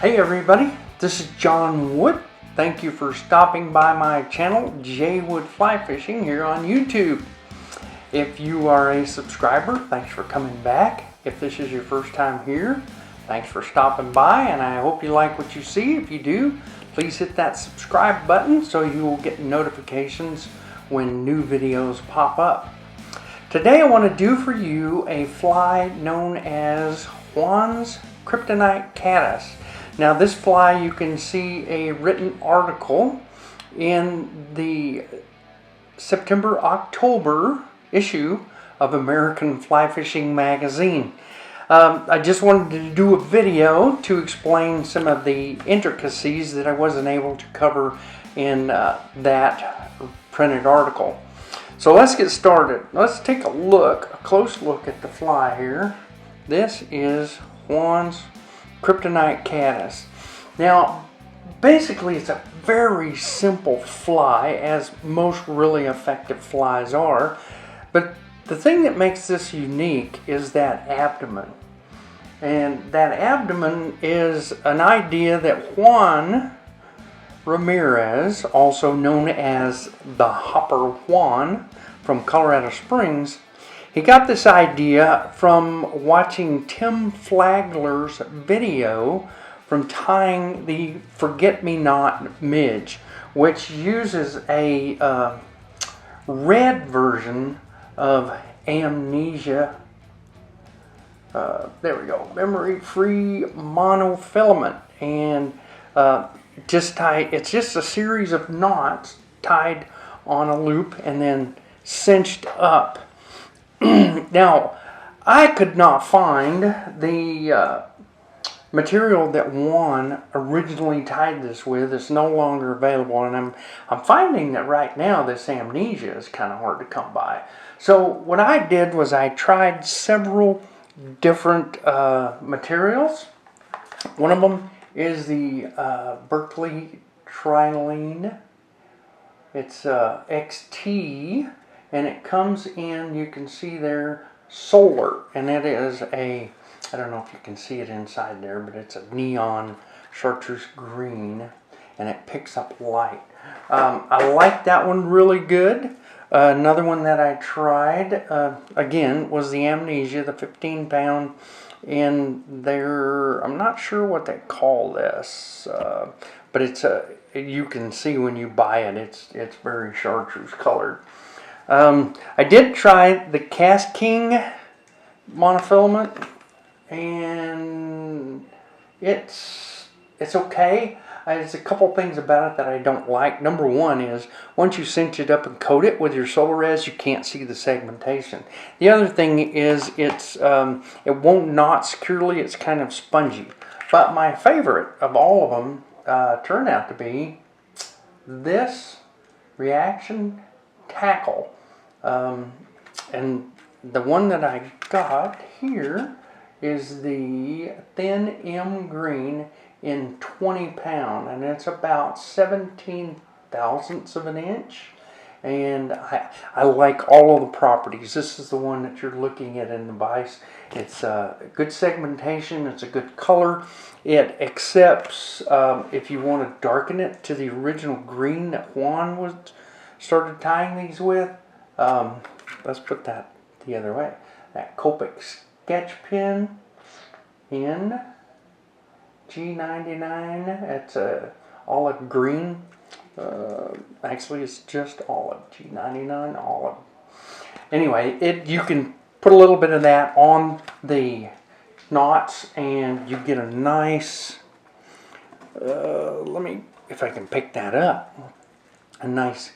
Hey everybody, this is John Wood. Thank you for stopping by my channel, J Wood Fly Fishing, here on YouTube. If you are a subscriber, thanks for coming back. If this is your first time here, thanks for stopping by, and I hope you like what you see. If you do, please hit that subscribe button so you will get notifications when new videos pop up. Today I want to do for you a fly known as Juan's Kryptonite Caddis. Now this fly, you can see a written article in the September-October issue of American Fly Fishing Magazine. I just wanted to do a video to explain some of the intricacies that I wasn't able to cover in that printed article. So let's get started. Let's take a close look at the fly here. This is Juan's Kryptonite Caddis. Now, basically it's a very simple fly, as most really effective flies are, but the thing that makes this unique is that abdomen. And that abdomen is an idea that Juan Ramirez, also known as the Hopper Juan from Colorado Springs, he got this idea from watching Tim Flagler's video from tying the Forget-Me-Not midge, which uses a red version of Amnesia. There we go, memory-free monofilament, and it's just a series of knots tied on a loop and then cinched up. Now, I could not find the material that Juan originally tied this with. It's no longer available, and I'm finding that right now this Amnesia is kind of hard to come by. So what I did was I tried several different materials. One of them is the Berkeley Trilene. It's XT. And it comes in, you can see there, solar. And it is I don't know if you can see it inside there, but it's a neon chartreuse green. And it picks up light. I like that one really good. Another one that I tried, again, was the Amnesia, the 15-pound. In there, I'm not sure what they call this. But it's you can see when you buy it, it's very chartreuse colored. I did try the Cast King monofilament, and it's okay. There's a couple things about it that I don't like. Number one is, once you cinch it up and coat it with your solar res, you can't see the segmentation. The other thing is it won't knot securely. It's kind of spongy. But my favorite of all of them turned out to be this Reaction Tackle. And the one that I got here is the Thin M Green in 20 pound, and it's about 17 thousandths of an inch. And I like all of the properties. This is the one that you're looking at in the vise. It's a good segmentation. It's a good color. It accepts, if you want to darken it to the original green that Juan started tying these with. Let's put that the other way. That Copic sketch pen in G99. It's a olive green. Actually, it's just olive. G99 olive. Anyway, you can put a little bit of that on the knots, and you get a nice. Let me, if I can pick that up. A nice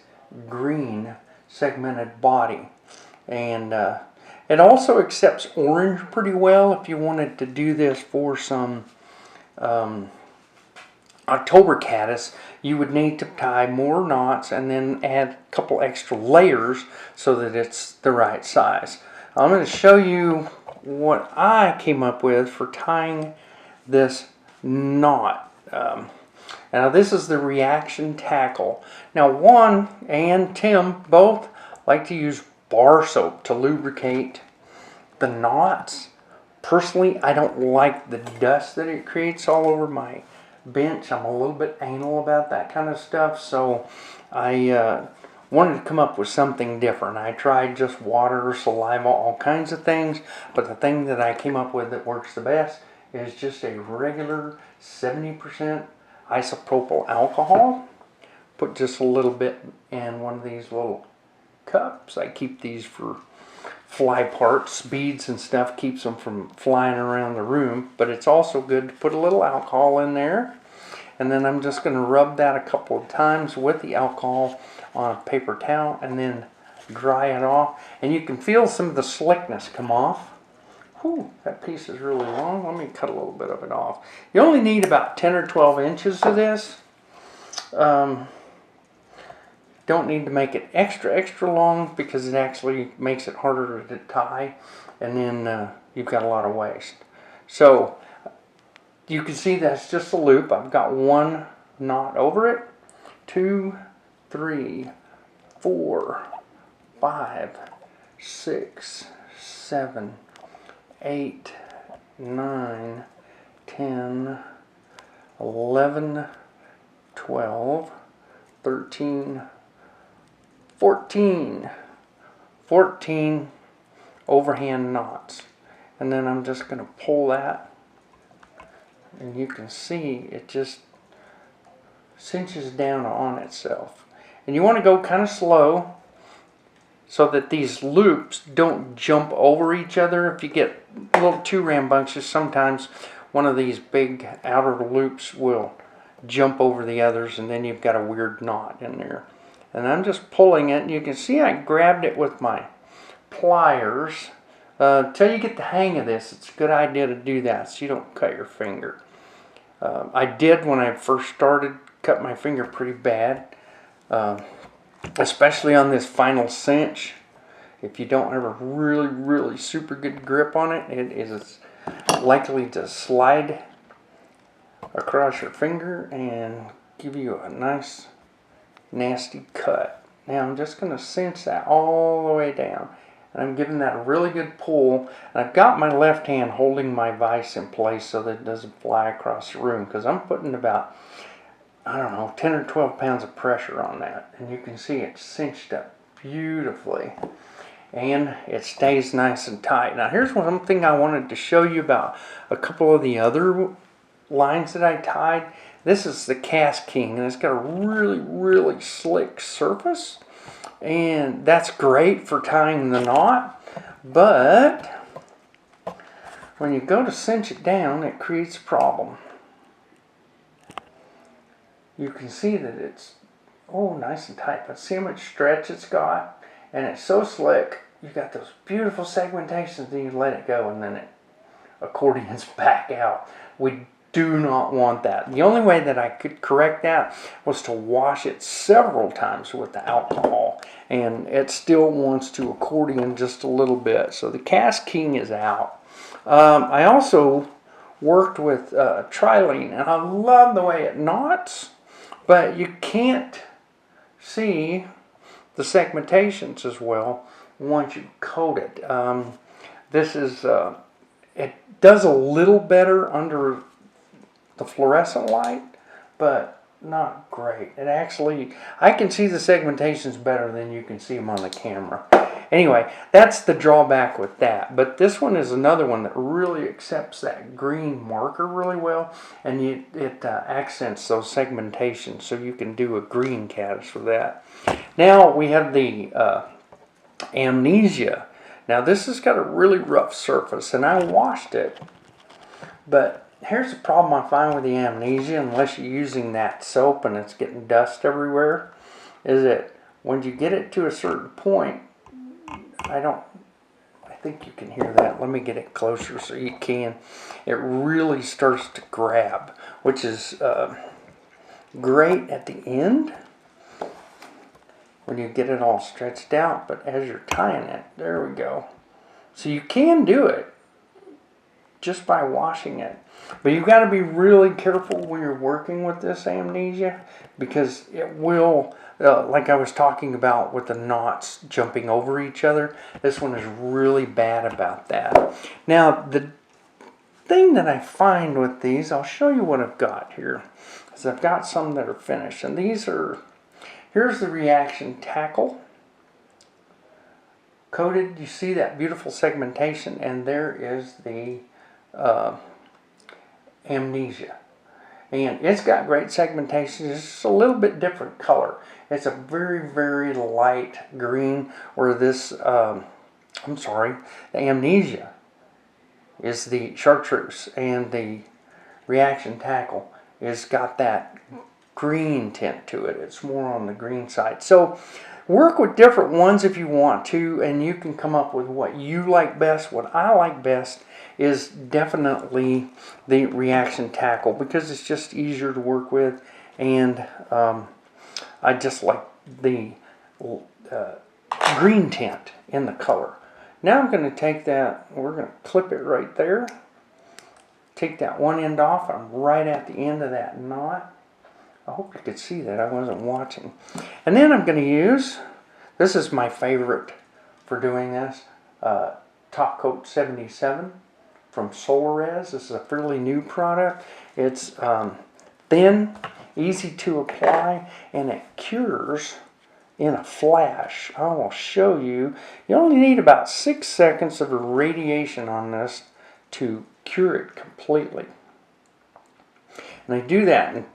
green segmented body. And it also accepts orange pretty well. If you wanted to do this for some October caddis, you would need to tie more knots and then add a couple extra layers so that it's the right size. I'm going to show you what I came up with for tying this knot. Now this is the Reaction Tackle. Now Juan and Tim both like to use bar soap to lubricate the knots. Personally, I don't like the dust that it creates all over my bench. I'm a little bit anal about that kind of stuff, so I wanted to come up with something different. I tried just water, saliva, all kinds of things, but the thing that I came up with that works the best is just a regular 70% isopropyl alcohol. Put just a little bit in one of these little cups. I keep these for fly parts, beads and stuff, keeps them from flying around the room, but it's also good to put a little alcohol in there. And then I'm just going to rub that a couple of times with the alcohol on a paper towel and then dry it off. And you can feel some of the slickness come off. Whew, that piece is really long. Let me cut a little bit of it off. You only need about 10 or 12 inches of this. Don't need to make it extra long because it actually makes it harder to tie, and then you've got a lot of waste. So you can see that's just a loop. I've got one knot over it. 2, 3, 4, 5, 6, 7, 8, 9, 10, 11, 12, 13, 14 overhand knots. And then I'm just going to pull that, and you can see it just cinches down on itself. And you want to go kind of slow so that these loops don't jump over each other. If you get a little too rambunctious, sometimes one of these big outer loops will jump over the others, and then you've got a weird knot in there. And I'm just pulling it, and you can see I grabbed it with my pliers. Till you get the hang of this, it's a good idea to do that so you don't cut your finger. I did, when I first started, cut my finger pretty bad, especially on this final cinch. If you don't have a really super good grip on it, it is likely to slide across your finger and give you a nice nasty cut. Now I'm just going to cinch that all the way down, and I'm giving that a really good pull, and I've got my left hand holding my vise in place so that it doesn't fly across the room, because I'm putting about, I don't know, 10 or 12 pounds of pressure on that, and you can see it's cinched up beautifully, and it stays nice and tight. Now here's one thing I wanted to show you about a couple of the other lines that I tied. This is the Cast King, and it's got a really slick surface, and that's great for tying the knot, but when you go to cinch it down, it creates a problem. You can see that it's nice and tight, but see how much stretch it's got, and it's so slick. You've got those beautiful segmentations, then you let it go, and then it accordions back out. We do not want that. The only way that I could correct that was to wash it several times with the alcohol, and it still wants to accordion just a little bit. So the Cast King is out. I also worked with trilene, and I love the way it knots, but you can't see the segmentations as well once you coat it. This is it does a little better under the fluorescent light, but not great. It actually, I can see the segmentations better than you can see them on the camera. Anyway, that's the drawback with that. But this one is another one that really accepts that green marker really well, and it accents those segmentations, so you can do a green caddis with that. Now we have the Amnesia. Now this has got a really rough surface, and I washed it, but here's the problem I find with the Amnesia, unless you're using that soap and it's getting dust everywhere, is that when you get it to a certain point, I think you can hear that. Let me get it closer so you can. It really starts to grab, which is great at the end when you get it all stretched out, but as you're tying it, there we go. So you can do it just by washing it. But you've got to be really careful when you're working with this Amnesia, because it will, like I was talking about with the knots jumping over each other, this one is really bad about that. Now, the thing that I find with these, I'll show you what I've got here. Is I've got some that are finished, and these are, here's the reaction tackle. Coated, you see that beautiful segmentation, and there is the amnesia. And it's got great segmentation. It's just a little bit different color. It's a very, very light green, where this, the amnesia is the chartreuse, and the reaction tackle is got that green tint to it. It's more on the green side. So work with different ones if you want to, and you can come up with what you like best. What I like best is definitely the reaction tackle, because it's just easier to work with, and I just like the green tint in the color. Now I'm going to take that, we're going to clip it right there. Take that one end off. I'm right at the end of that knot. I hope you could see that. I wasn't watching. And then I'm going to use, this is my favorite for doing this, Top Coat 77 from Solarez. This is a fairly new product. It's thin, easy to apply, and it cures in a flash. I will show you. You only need about 6 seconds of irradiation on this to cure it completely. And I do that in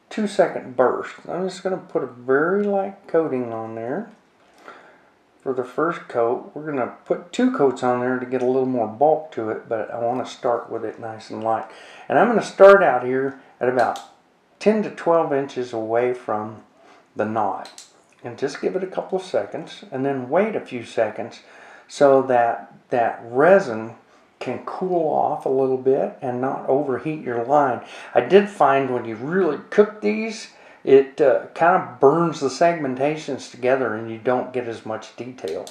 2-second bursts. I'm just going to put a very light coating on there for the first coat. We're going to put 2 coats on there to get a little more bulk to it, but I want to start with it nice and light. And I'm going to start out here at about 10 to 12 inches away from the knot. And just give it a couple of seconds, and then wait a few seconds so that that resin can cool off a little bit and not overheat your line. I did find when you really cook these, it kind of burns the segmentations together and you don't get as much detail.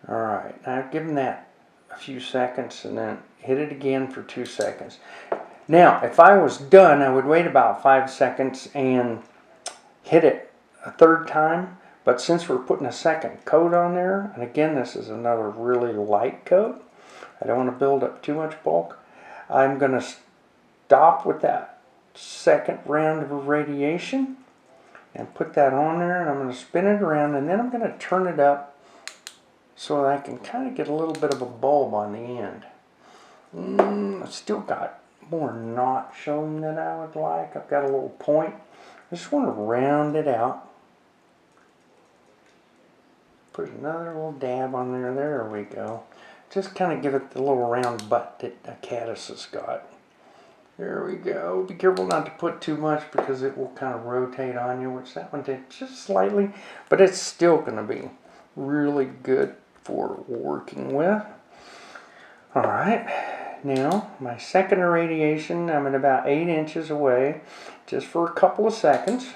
Alright, now give them that a few seconds and then hit it again for 2 seconds. Now, if I was done, I would wait about 5 seconds and hit it a third time. But since we're putting a second coat on there, and again, this is another really light coat, I don't want to build up too much bulk. I'm going to stop with that second round of irradiation and put that on there, and I'm going to spin it around, and then I'm going to turn it up so that I can kind of get a little bit of a bulb on the end. I've still got more knot showing that I would like. I've got a little point. I just want to round it out. Put another little dab on there. There we go. Just kind of give it the little round butt that a caddis has got. There we go. Be careful not to put too much because it will kind of rotate on you, which that one did just slightly, but it's still going to be really good for working with. Alright, now my second irradiation, I'm at about 8 inches away, just for a couple of seconds.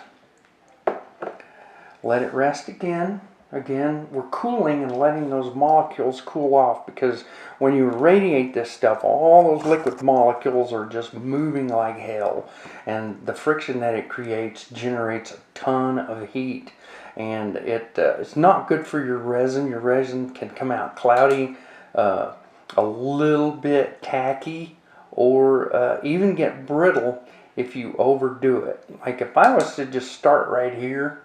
Let it rest again. Again, we're cooling and letting those molecules cool off, because when you irradiate this stuff, all those liquid molecules are just moving like hell, and the friction that it creates generates a ton of heat, and it's not good for your resin. Your resin can come out cloudy, a little bit tacky, or even get brittle if you overdo it. Like if I was to just start right here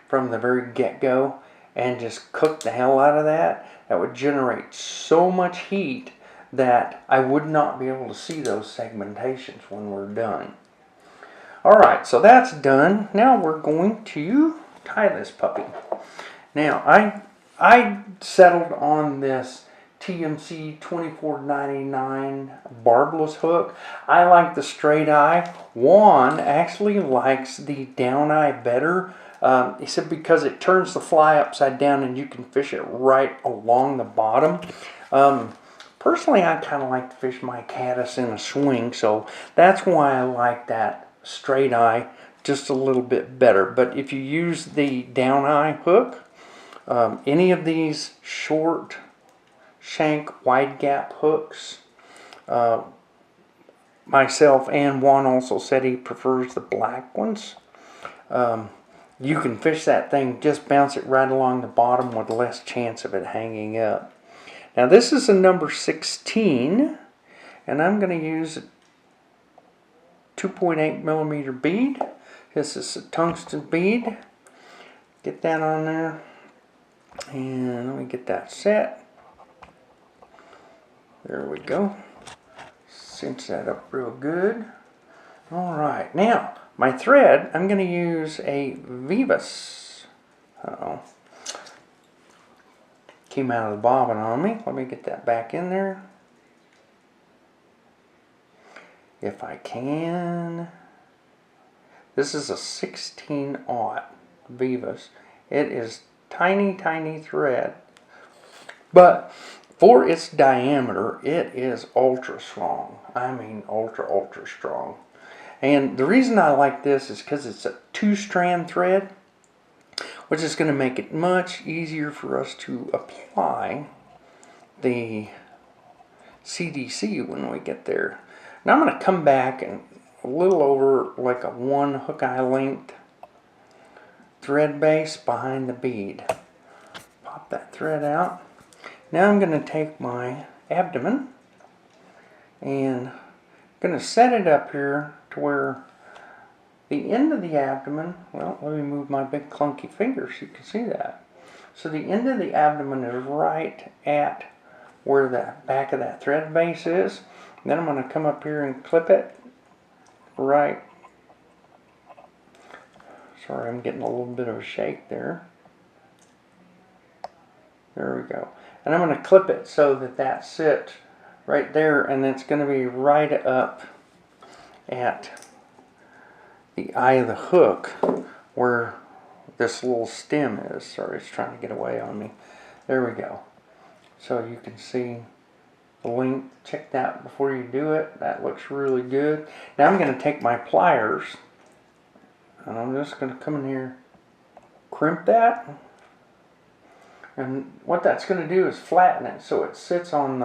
from the very get-go and just cook the hell out of that, that would generate so much heat that I would not be able to see those segmentations when we're done. Alright, so that's done. Now we're going to tie this puppy. Now, I settled on this TMC 2499 barbless hook. I like the straight eye. Juan actually likes the down eye better. He said because it turns the fly upside down and you can fish it right along the bottom. Personally, I kind of like to fish my caddis in a swing, so that's why I like that straight eye just a little bit better. But if you use the down eye hook, any of these short shank wide gap hooks, myself and Juan also said he prefers the black ones. You can fish that thing, just bounce it right along the bottom with less chance of it hanging up. Now this is a number 16, And I'm going to use a 2.8 millimeter bead. This is a tungsten bead. Get that on there. And let me get that set. There we go. Cinch that up real good. Alright, now my thread, I'm going to use a Vivas. Uh-oh. Came out of the bobbin on me. Let me get that back in there. If I can. This is a 16-aught Vivas. It is tiny, tiny thread. But for its diameter, it is ultra strong. I mean ultra, ultra strong. And the reason I like this is because it's a 2-strand thread, which is going to make it much easier for us to apply the CDC when we get there. Now I'm going to come back and a little over like a 1 hook eye length thread base behind the bead. Pop that thread out. Now I'm going to take my abdomen and I'm going to set it up here to where the end of the abdomen, well, let me move my big clunky finger so you can see that. So the end of the abdomen is right at where the back of that thread base is. Then I'm going to come up here and clip it right. Sorry, I'm getting a little bit of a shake there. There we go. And I'm going to clip it so that that sits right there, and it's going to be right up at the eye of the hook where this little stem is. Sorry, it's trying to get away on me. There we go. So you can see the length. Check that before you do it. That looks really good. Now I'm going to take my pliers and I'm just going to come in here, crimp that. And what that's going to do is flatten it so it sits on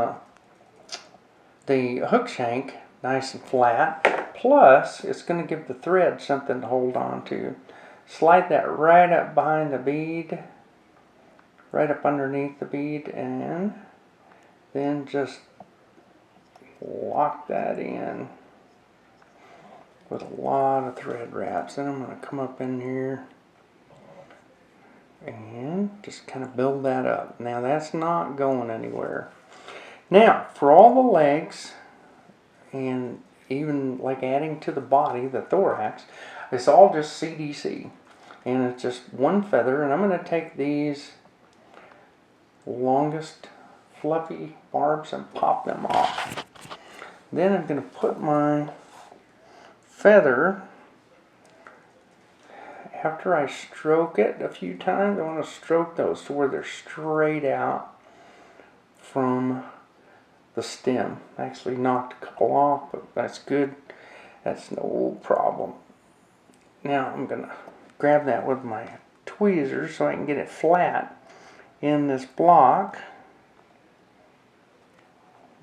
the hook shank nice and flat. Plus, it's going to give the thread something to hold on to. Slide that right up behind the bead, right up underneath the bead, and then just lock that in with a lot of thread wraps. Then I'm going to come up in here and just kind of build that up. Now that's not going anywhere. Now for all the legs and even like adding to the body, the thorax, it's all just CDC. And it's just one feather, and I'm going to take these longest fluffy barbs and pop them off. Then I'm going to put my feather, after I stroke it a few times, I want to stroke those to where they're straight out from the stem. I actually knocked a couple off, but that's good. That's no problem. Now I'm going to grab that with my tweezers so I can get it flat in this block.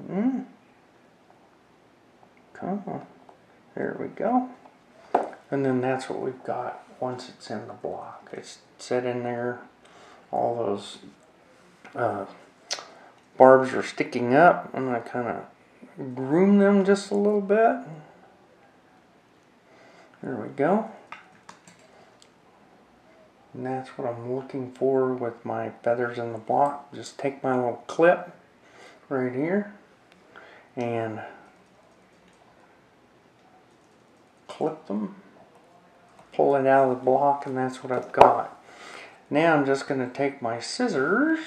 Come on. There we go. And then that's what we've got once it's in the block. It's set in there. All those barbs are sticking up. I'm going to kind of groom them just a little bit. There we go. And that's what I'm looking for with my feathers in the block. Just take my little clip right here and clip them, pull it out of the block, and that's what I've got. Now I'm just going to take my scissors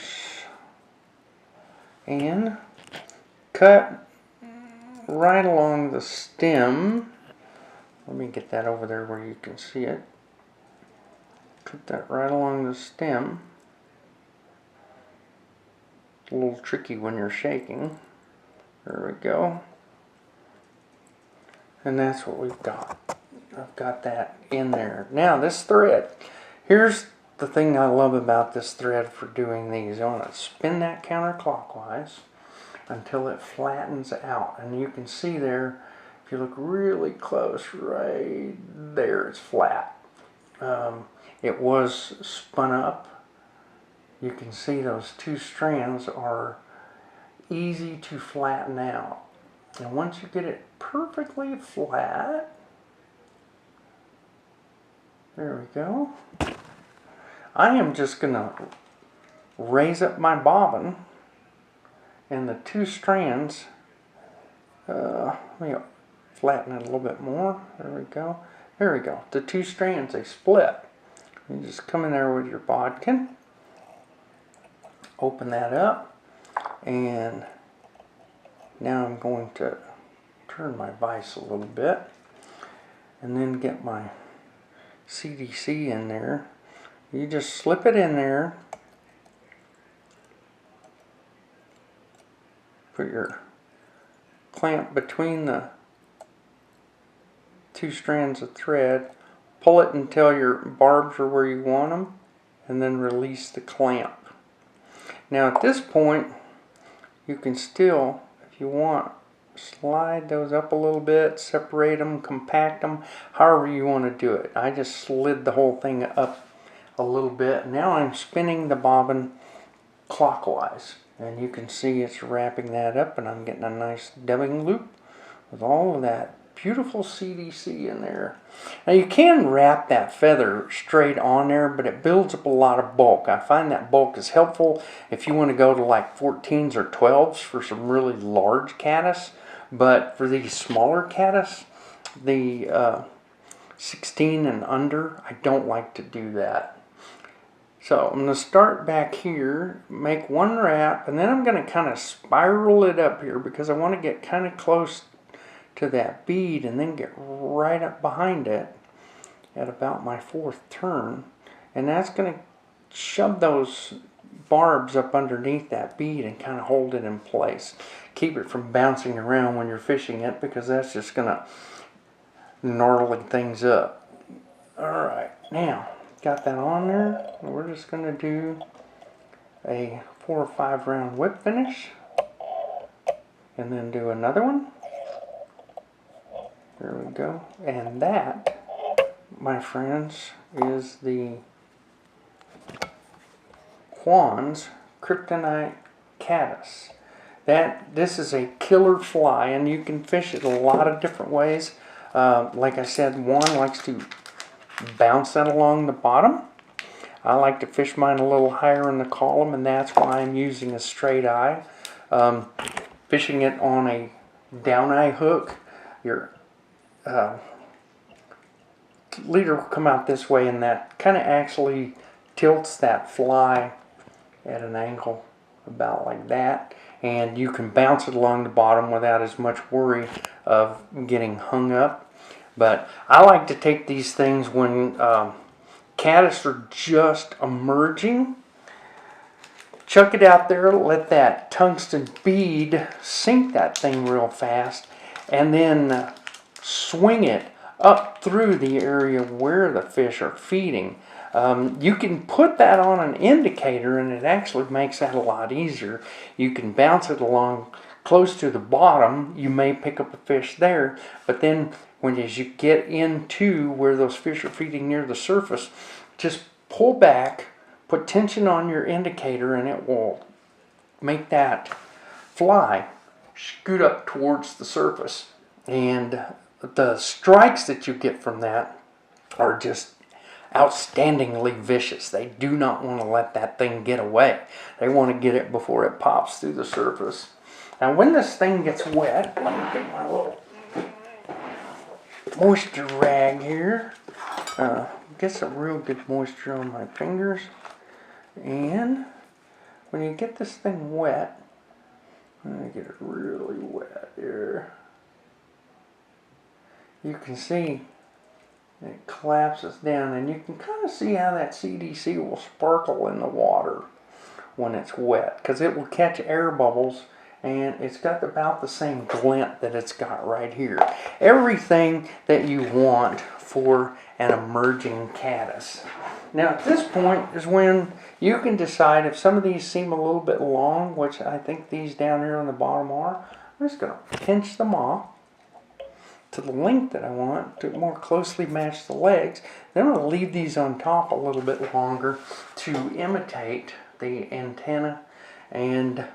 and cut right along the stem. Let me get that over there where you can see it. Cut that right along the stem. It's a little tricky when you're shaking. There we go. And that's what we've got. I've got that in there. Now this thread, here's the thing I love about this thread for doing these. I want to spin that counterclockwise until it flattens out. And you can see there, if you look really close, right there, it's flat. It was spun up. You can see those two strands are easy to flatten out. And once you get it perfectly flat, there we go. I am just going to raise up my bobbin, and the two strands, let me flatten it a little bit more. There we go. There we go. The two strands, they split. You just come in there with your bodkin, open that up, and now I'm going to turn my vise a little bit and then get my CDC in there. You just slip it in there, put your clamp between the two strands of thread, pull it until your barbs are where you want them, and then release the clamp. Now at this point, you can still, if you want, slide those up a little bit, separate them, compact them, however you want to do it. I just slid the whole thing up a little bit. Now I'm spinning the bobbin clockwise, and you can see it's wrapping that up, and I'm getting a nice dubbing loop with all of that beautiful CDC in there. Now you can wrap that feather straight on there, but it builds up a lot of bulk. I find that bulk is helpful if you want to go to like 14s or 12s for some really large caddis, but for these smaller caddis, the 16 and under, I don't like to do that. So I'm going to start back here, make one wrap, and then I'm going to kind of spiral it up here because I want to get kind of close to that bead and then get right up behind it at about my fourth turn. And that's going to shove those barbs up underneath that bead and kind of hold it in place. Keep it from bouncing around when you're fishing it because that's just going to gnarly things up. Alright, now got that on there. We're just going to do a 4 or 5 round whip finish and then do another one. There we go. And that, my friends, is the Juan's Kryptonite Caddis. This is a killer fly, and you can fish it a lot of different ways. Like I said, Juan likes to bounce that along the bottom. I like to fish mine a little higher in the column, and that's why I'm using a straight eye. Fishing it on a down eye hook, your leader will come out this way, and that kind of actually tilts that fly at an angle about like that, and you can bounce it along the bottom without as much worry of getting hung up. But I like to take these things when caddis are just emerging, chuck it out there, let that tungsten bead sink that thing real fast, and then swing it up through the area where the fish are feeding. You can put that on an indicator, and it actually makes that a lot easier. You can bounce it along close to the bottom. You may pick up a fish there, but then as you get into where those fish are feeding near the surface, just pull back, put tension on your indicator, and it will make that fly scoot up towards the surface. And the strikes that you get from that are just outstandingly vicious. They do not want to let that thing get away. They want to get it before it pops through the surface. Now when this thing gets wet, let me get my little moisture rag here. Get some real good moisture on my fingers. And when you get this thing wet, I'm going to get it really wet here. You can see it collapses down, and you can kind of see how that CDC will sparkle in the water when it's wet, because it will catch air bubbles, and it's got about the same glint that it's got right here. Everything that you want for an emerging caddis. Now at this point is when you can decide if some of these seem a little bit long, which I think these down here on the bottom are. I'm just going to pinch them off to the length that I want to more closely match the legs. Then I'm going to leave these on top a little bit longer to imitate the antenna, and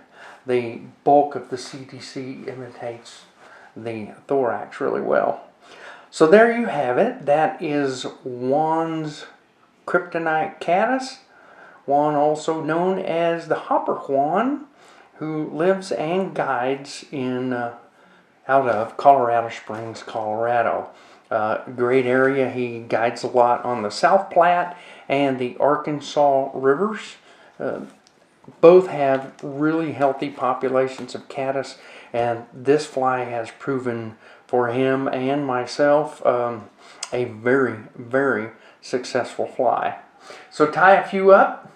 the bulk of the CDC imitates the thorax really well. So there you have it. That is Juan's Kryptonite Caddis. Juan, also known as the Hopper Juan, who lives and guides in out of Colorado Springs, Colorado. Great area. He guides a lot on the South Platte and the Arkansas rivers. Both have really healthy populations of caddis, and this fly has proven for him and myself a very, very successful fly. So tie a few up,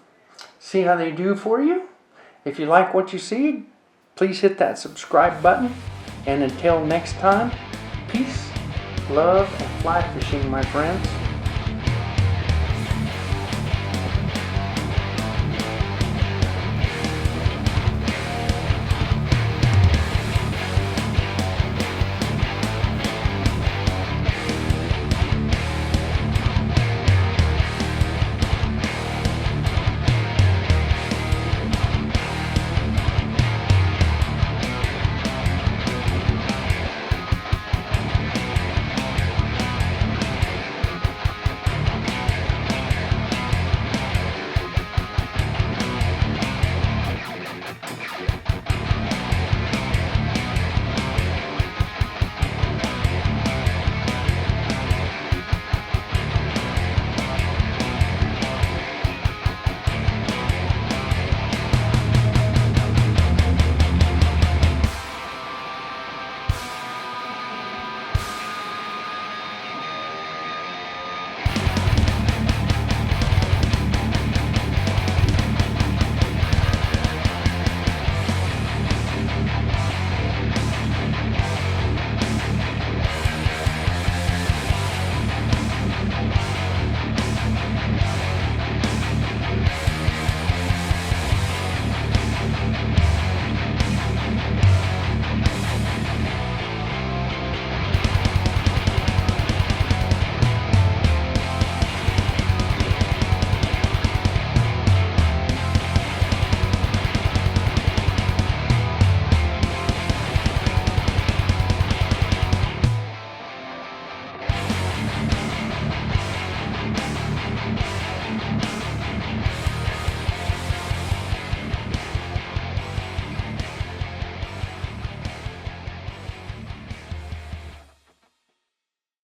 see how they do for you. If you like what you see, please hit that subscribe button. And until next time, peace, love, and fly fishing, my friends.